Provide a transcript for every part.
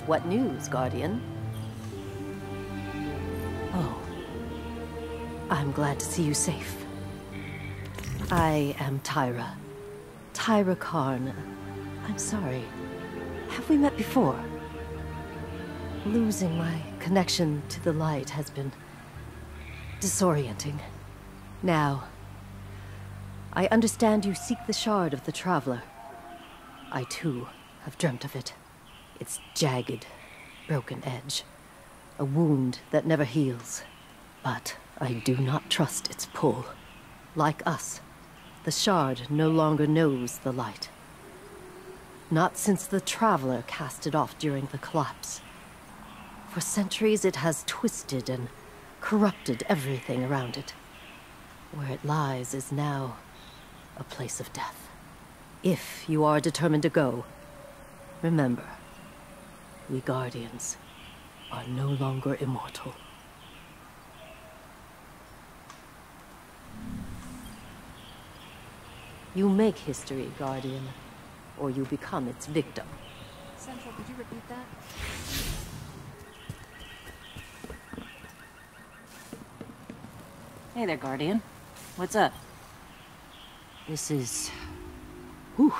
What news, Guardian? Oh. I'm glad to see you safe. I am Tyra. Tyra Karn. I'm sorry. Have we met before? Losing my connection to the light has been disorienting. Now, I understand you seek the shard of the Traveler. I too have dreamt of it. Its jagged, broken edge. A wound that never heals. But I do not trust its pull. Like us, the shard no longer knows the light. Not since the Traveler cast it off during the collapse. For centuries it has twisted and corrupted everything around it. Where it lies is now a place of death. If you are determined to go, remember, we Guardians are no longer immortal. You make history, Guardian, or you become its victim. Central, could you repeat that? Hey there, Guardian. What's up? This is... whew.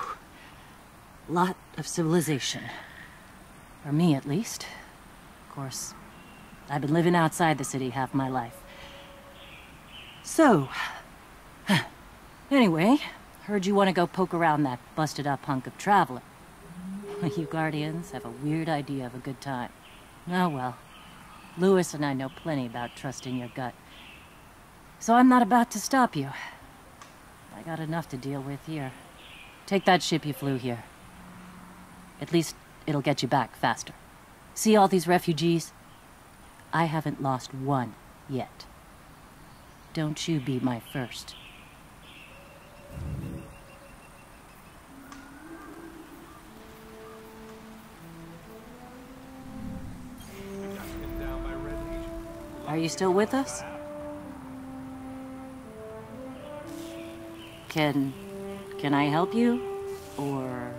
Lot of civilization. For me, at least. Of course, I've been living outside the city half my life. So... anyway, heard you want to go poke around that busted-up hunk of Traveler. You Guardians have a weird idea of a good time. Oh well. Lewis and I know plenty about trusting your gut. So I'm not about to stop you. I got enough to deal with here. Take that ship you flew here. At least it'll get you back faster. See all these refugees? I haven't lost one yet. Don't you be my first. Are you still with us? Can I help you? Or...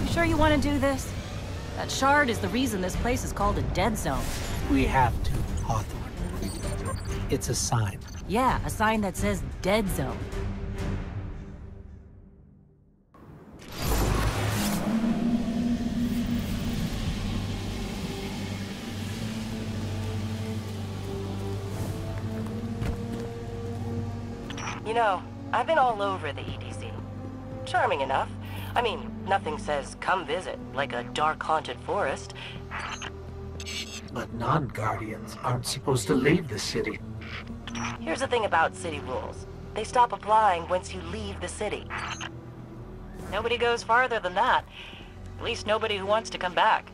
You sure you want to do this? That shard is the reason this place is called a dead zone. We have to, Hawthorne. It's a sign. Yeah, a sign that says dead zone. You know, I've been all over the EDZ. Charming enough. I mean, nothing says come visit, like a dark haunted forest. But non-Guardians aren't supposed to leave the city. Here's the thing about city rules. They stop applying once you leave the city. Nobody goes farther than that. At least nobody who wants to come back.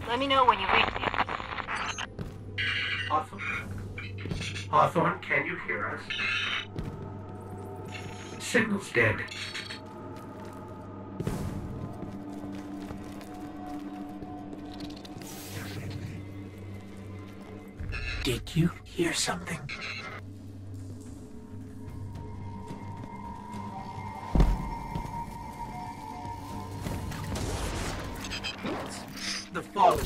Let me know when you reach the Hawthorne, can you hear us? Signal's dead. Did you hear something? The fallen.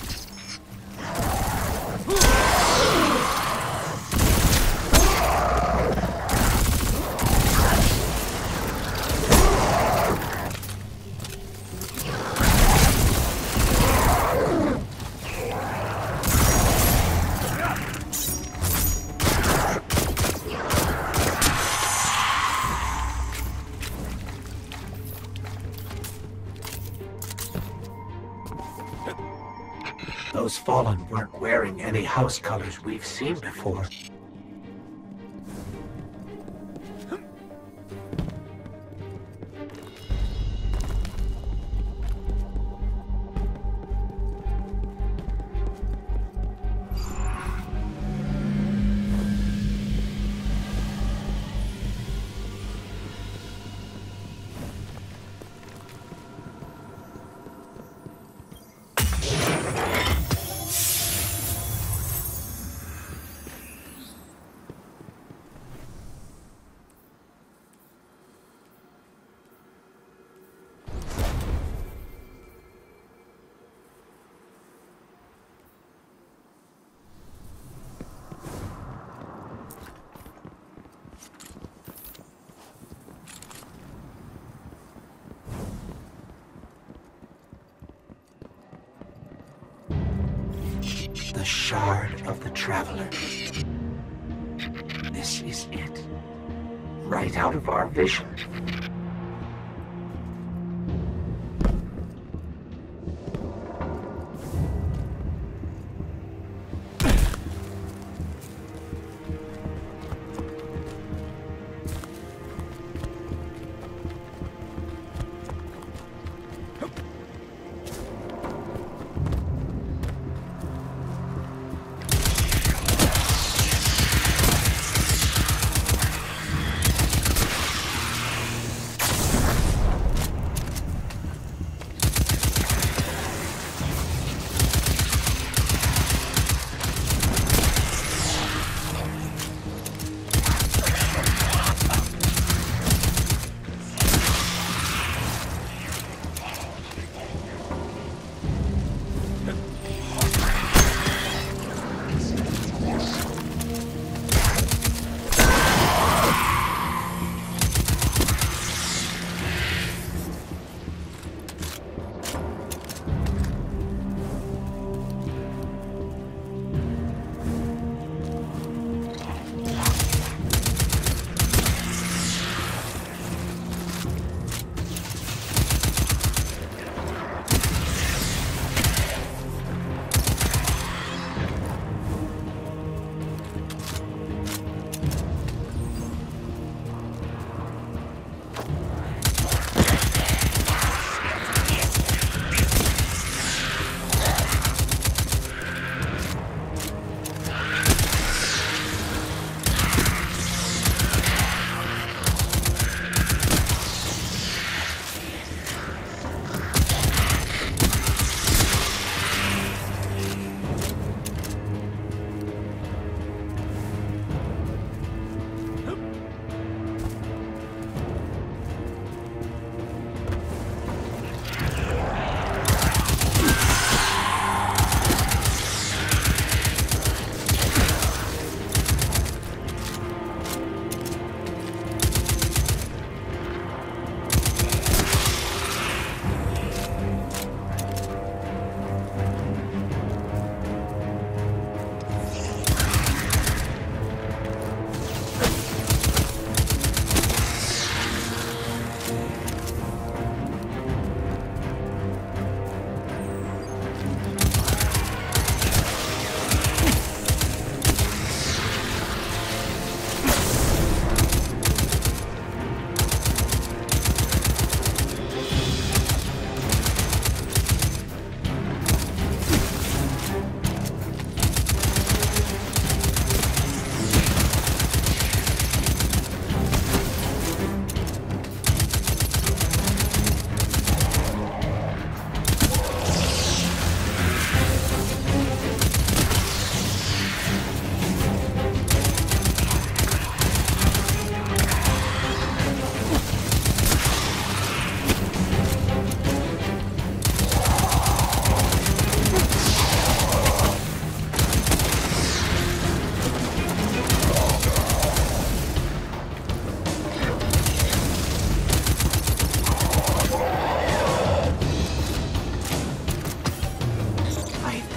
Fallen weren't wearing any house colors we've seen before. The Shard of the Traveler. This is it. Right out of our vision.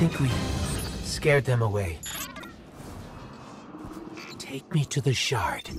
think we scared them away. Take me to the shard.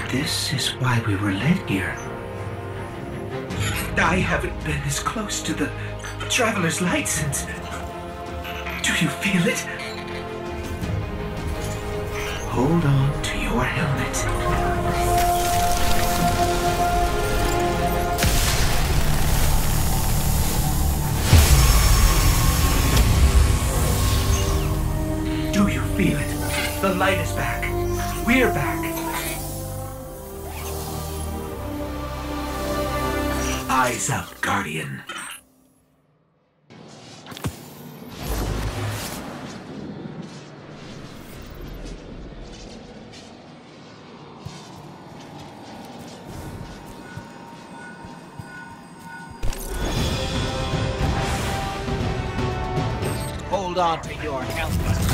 This is why we were led here. I haven't been as close to the Traveler's Light since... Do you feel it? Hold on to your helmet. Do you feel it? The light is back. We're back. Eyes up, Guardian. Hold on to your helmet.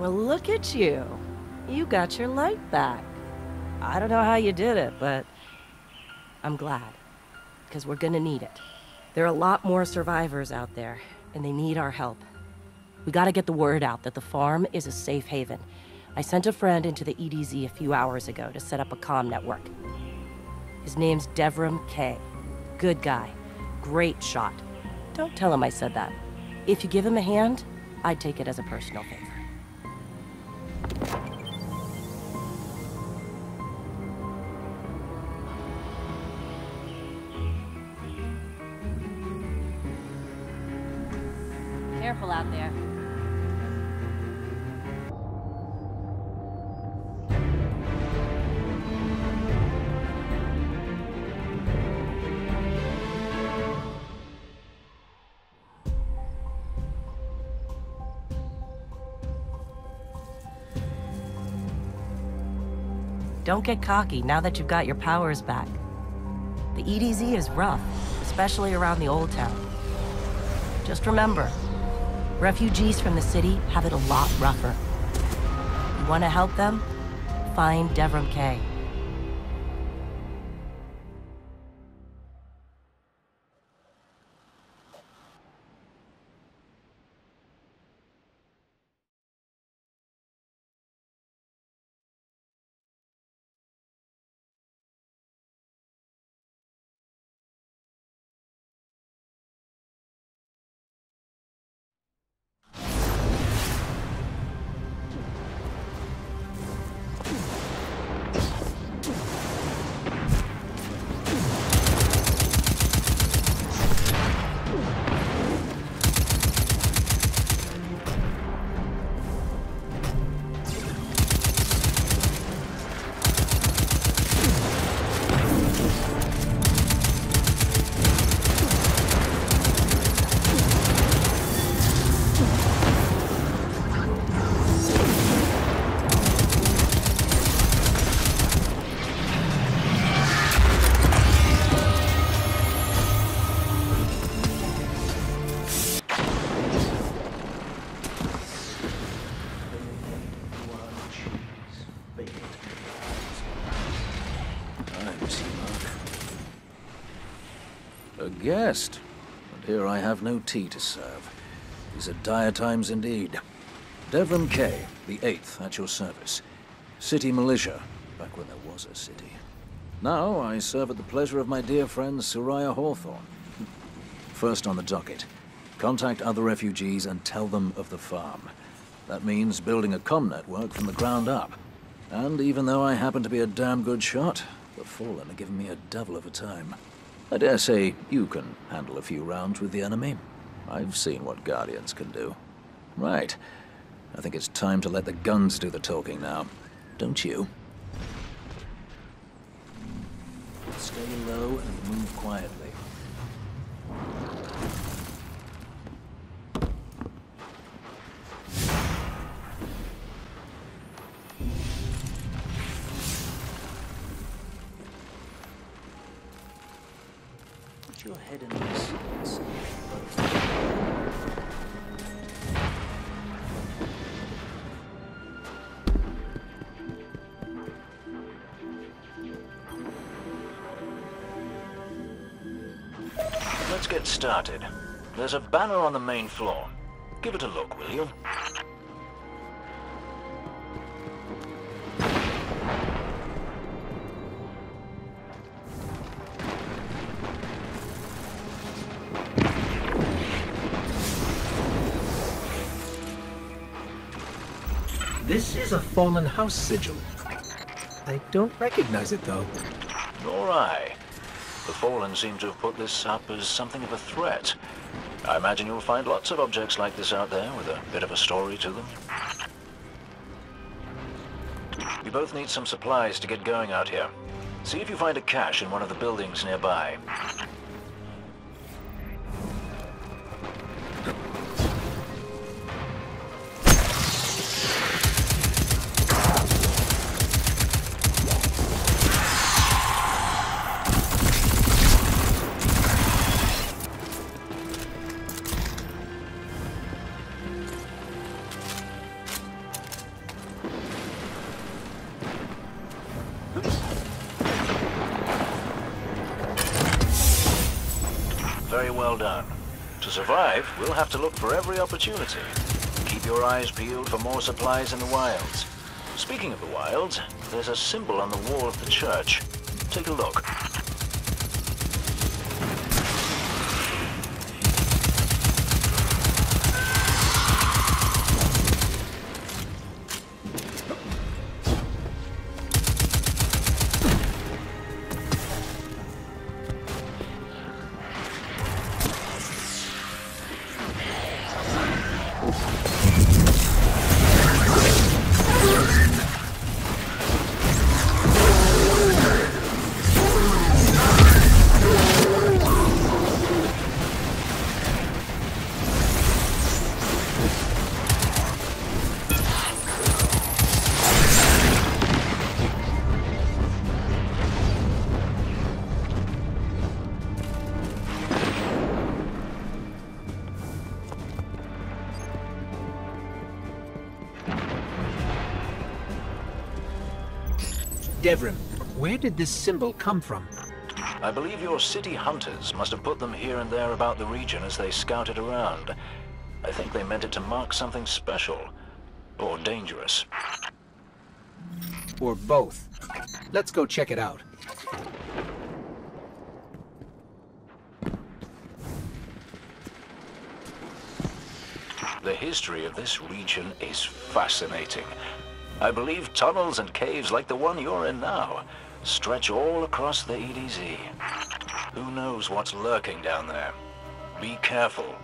Well, look at you. You got your light back. I don't know how you did it, but I'm glad. Because we're gonna need it. There are a lot more survivors out there, and they need our help. We gotta get the word out that the farm is a safe haven. I sent a friend into the EDZ a few hours ago to set up a comm network. His name's Devram K. Good guy. Great shot. Don't tell him I said that. If you give him a hand, I'd take it as a personal favor. Careful out there. Don't get cocky now that you've got your powers back. The EDZ is rough, especially around the Old Town. Just remember, refugees from the city have it a lot rougher. You want to help them? Find Devram Kay. A guest, and here I have no tea to serve. These are dire times indeed. Devram Kay, the 8th, at your service. City militia, back when there was a city. Now I serve at the pleasure of my dear friend Soraya Hawthorne. First on the docket, contact other refugees and tell them of the farm. That means building a comm network from the ground up. And even though I happen to be a damn good shot, the Fallen are giving me a devil of a time. I dare say you can handle a few rounds with the enemy. I've seen what Guardians can do. Right. I think it's time to let the guns do the talking now. Don't you? Stay low and move quietly. Put your head in this. Let's get started. There's a banner on the main floor. Give it a look, will you? This is a fallen house sigil. I don't recognize it, though. Nor I. The Fallen seem to have put this up as something of a threat. I imagine you'll find lots of objects like this out there with a bit of a story to them. We both need some supplies to get going out here. See if you find a cache in one of the buildings nearby. Very well done. To survive, we'll have to look for every opportunity. Keep your eyes peeled for more supplies in the wilds. Speaking of the wilds, there's a symbol on the wall of the church. Take a look. Devrim, where did this symbol come from? I believe your city hunters must have put them here and there about the region as they scouted around. I think they meant it to mark something special. Or dangerous. Or both. Let's go check it out. The history of this region is fascinating. I believe tunnels and caves like the one you're in now stretch all across the EDZ. Who knows what's lurking down there? Be careful.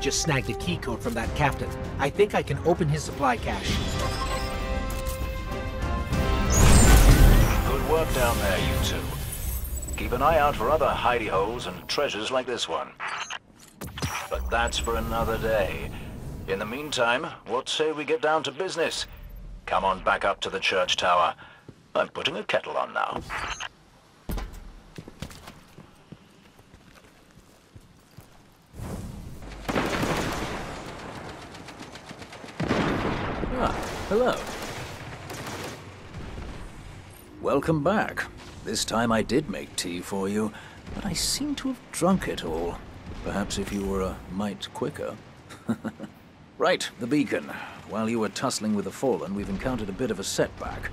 Just snagged a key code from that captain. I think I can open his supply cache. Good work down there, you two. Keep an eye out for other hidey holes and treasures like this one. But that's for another day. In the meantime, what say we get down to business? Come on back up to the church tower. I'm putting a kettle on now. Hello. Welcome back. This time I did make tea for you, but I seem to have drunk it all. Perhaps if you were a mite quicker. Right, the beacon. While you were tussling with the Fallen, we've encountered a bit of a setback.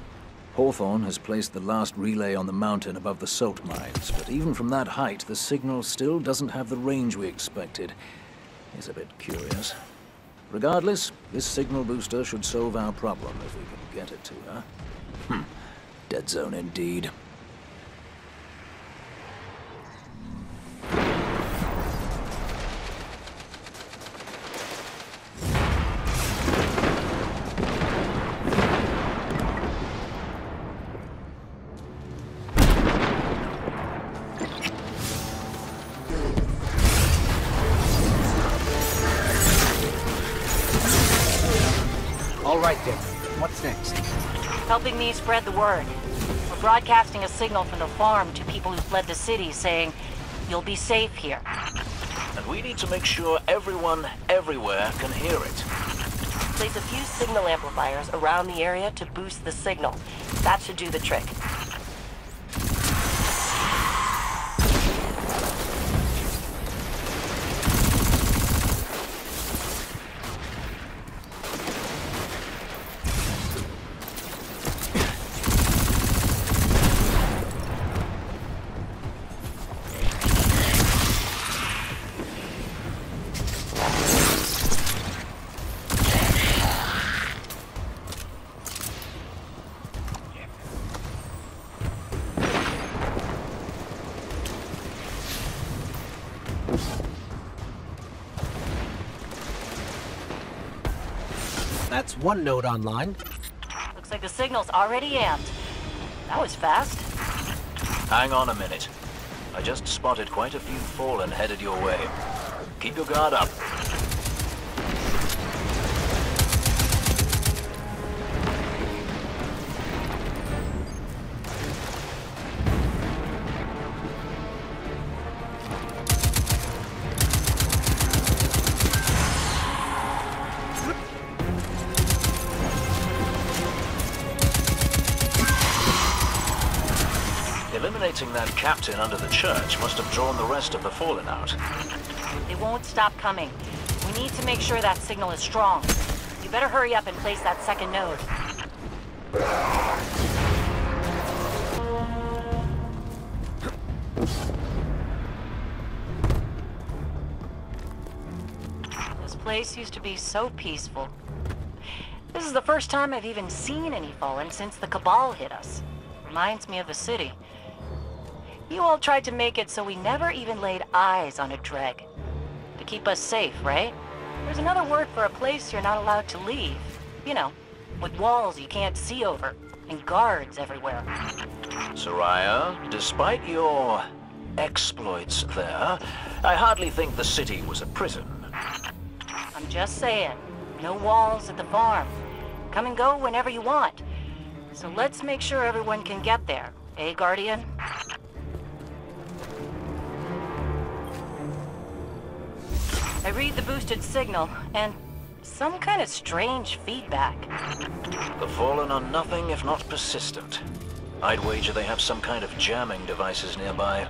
Hawthorne has placed the last relay on the mountain above the salt mines, but even from that height, the signal still doesn't have the range we expected. It's a bit curious. Regardless, this signal booster should solve our problem if we can get it to her. Dead zone indeed. All right, then. What's next? Helping me spread the word. We're broadcasting a signal from the farm to people who fled the city saying, "You'll be safe here." And we need to make sure everyone, everywhere, can hear it. Place a few signal amplifiers around the area to boost the signal. That should do the trick. That's one node online. Looks like the signal's already amped. That was fast. Hang on a minute. I just spotted quite a few Fallen headed your way. Keep your guard up. Eliminating that captain under the church must have drawn the rest of the Fallen out. They won't stop coming. We need to make sure that signal is strong. You better hurry up and place that second node. This place used to be so peaceful. This is the first time I've even seen any Fallen since the Cabal hit us. Reminds me of the city. You all tried to make it so we never even laid eyes on a Dreg. To keep us safe, right? There's another word for a place you're not allowed to leave. You know, with walls you can't see over, and guards everywhere. Soraya, despite your exploits there, I hardly think the city was a prison. I'm just saying, no walls at the farm. Come and go whenever you want. So let's make sure everyone can get there, eh, Guardian? I read the boosted signal, and some kind of strange feedback. The Fallen are nothing if not persistent. I'd wager they have some kind of jamming devices nearby.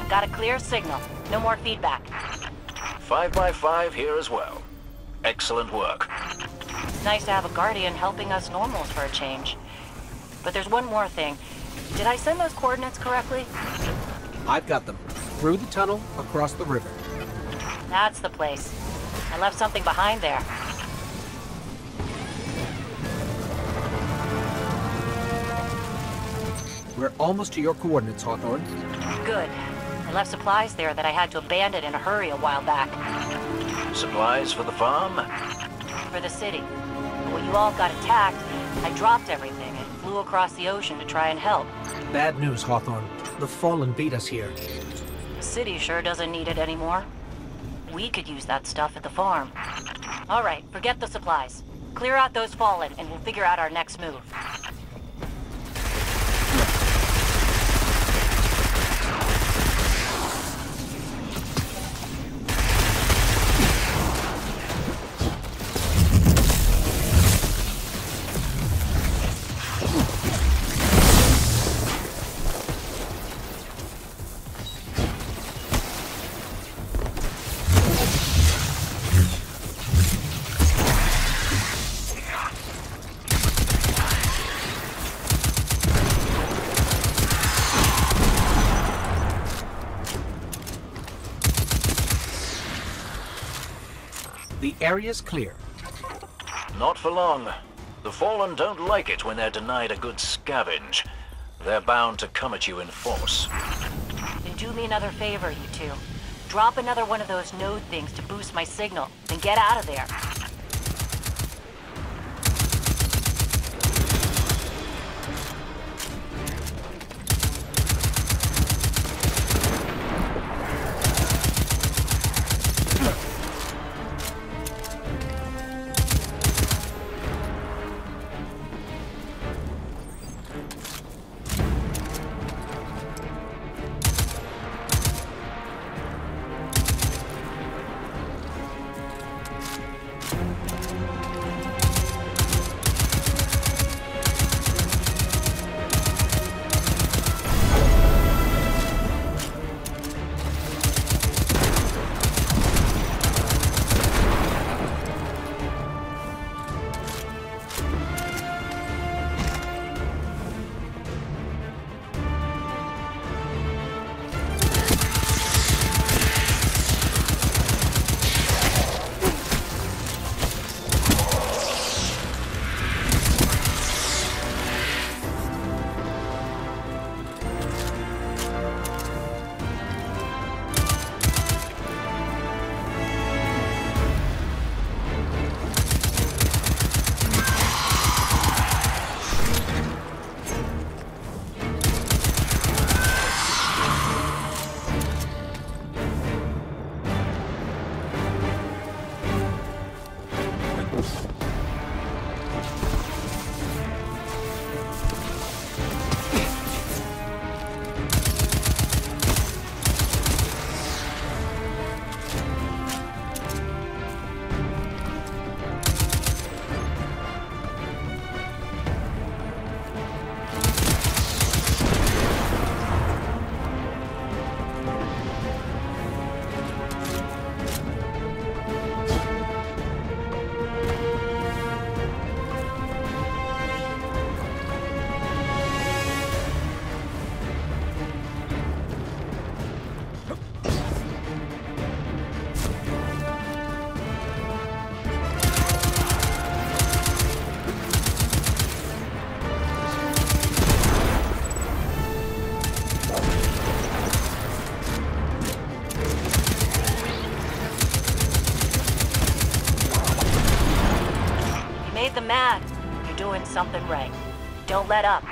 Got a clear signal. No more feedback. 5 by 5 here as well. Excellent work. It's nice to have a Guardian helping us normals for a change. But there's one more thing. Did I send those coordinates correctly? I've got them. Through the tunnel, across the river. That's the place. I left something behind there. We're almost to your coordinates, Hawthorne. Good. I left supplies there that I had to abandon in a hurry a while back. Supplies for the farm? For the city. But when you all got attacked, I dropped everything and flew across the ocean to try and help. Bad news, Hawthorne. The Fallen beat us here. The city sure doesn't need it anymore. We could use that stuff at the farm. All right, forget the supplies. Clear out those Fallen, and we'll figure out our next move. The area's clear. Not for long. The Fallen don't like it when they're denied a good scavenge. They're bound to come at you in force. Then do me another favor, you two. Drop another one of those node things to boost my signal, then get out of there. Them mad. You're doing something right. Don't let up.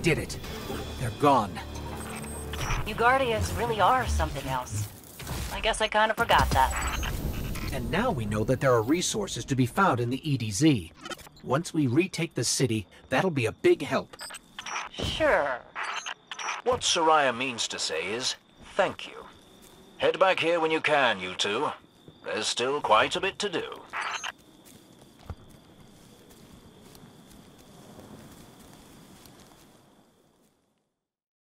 Did it. They're gone. You Guardians really are something else. I guess I kind of forgot that. And now we know that there are resources to be found in the EDZ. Once we retake the city, that'll be a big help. Sure. What Soraya means to say is, thank you. Head back here when you can, you two. There's still quite a bit to do.